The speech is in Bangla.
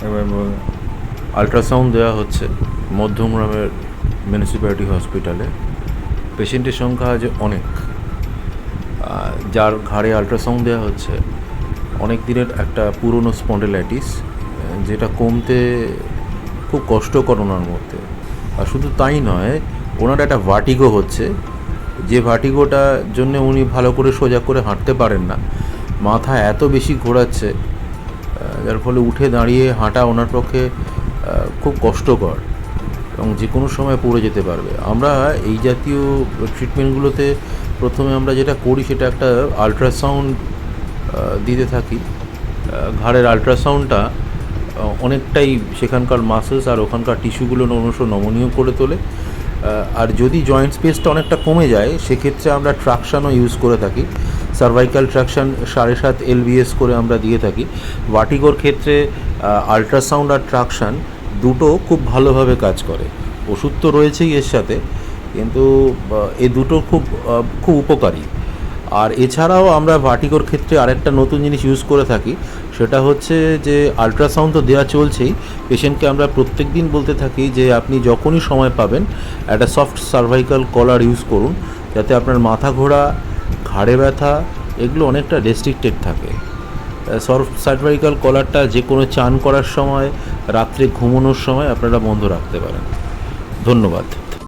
এবং আল্ট্রাসাউন্ড দেওয়া হচ্ছে মধ্যমগ্রামের মিউনিসিপ্যালিটি হসপিটালে। পেশেন্টের সংখ্যা আজ অনেক। যার ঘাড়ে আল্ট্রাসাউন্ড দেওয়া হচ্ছে অনেক দিনের একটা পুরনো স্পন্ডিলাইটিস, যেটা কমতে খুব কষ্টকর ওনার মধ্যে। আর শুধু তাই নয়, ওনার একটা ভার্টিগো হচ্ছে, যে ভার্টিগোটার জন্য উনি ভালো করে সোজা করে হাঁটতে পারেন না। মাথা এত বেশি ঘোরাচ্ছে, যার ফলে উঠে দাঁড়িয়ে হাঁটা ওনার পক্ষে খুব কষ্টকর এবং যে কোনো সময় পড়ে যেতে পারবে। আমরা এই জাতীয় ট্রিটমেন্টগুলোতে প্রথমে আমরা যেটা করি সেটা একটা আল্ট্রাসাউন্ড দিতে থাকি। ঘাড়ের আল্ট্রাসাউন্ডটা অনেকটাই সেখানকার মাসেলস আর ওখানকার টিস্যুগুলো নমনীয় করে তোলে। আর যদি জয়েন্ট স্পেসটা অনেকটা কমে যায় সেক্ষেত্রে আমরা ট্রাকশানও ইউজ করে থাকি। সার্ভাইকাল ট্রাকশান 7.5 LBS করে আমরা দিয়ে থাকি। ভার্টিগোর ক্ষেত্রে আল্ট্রাসাউন্ড আর ট্রাকশান দুটো খুব ভালোভাবে কাজ করে। ওষুধ তো রয়েছেই এর সাথে, কিন্তু এই দুটো খুব উপকারী। আর এছাড়াও আমরা ভার্টিগোর ক্ষেত্রে আরেকটা নতুন জিনিস ইউজ করে থাকি, সেটা হচ্ছে যে আল্ট্রাসাউন্ড তো দেওয়া চলছেই, পেশেন্টকে আমরা প্রত্যেক দিন বলতে থাকি যে আপনি যখনই সময় পাবেন একটা সফট সার্ভাইকাল কলার ইউজ করুন, যাতে আপনার মাথা ঘোরা, ঘাড়ে ব্যথা এগুলো অনেকটা রেস্ট্রিক্টেড থাকে। সফট সার্ভাইকাল কলারটা যে কোনো চান করার সময়, রাত্রে ঘুমানোর সময় আপনারা বন্ধ রাখতে পারেন। ধন্যবাদ।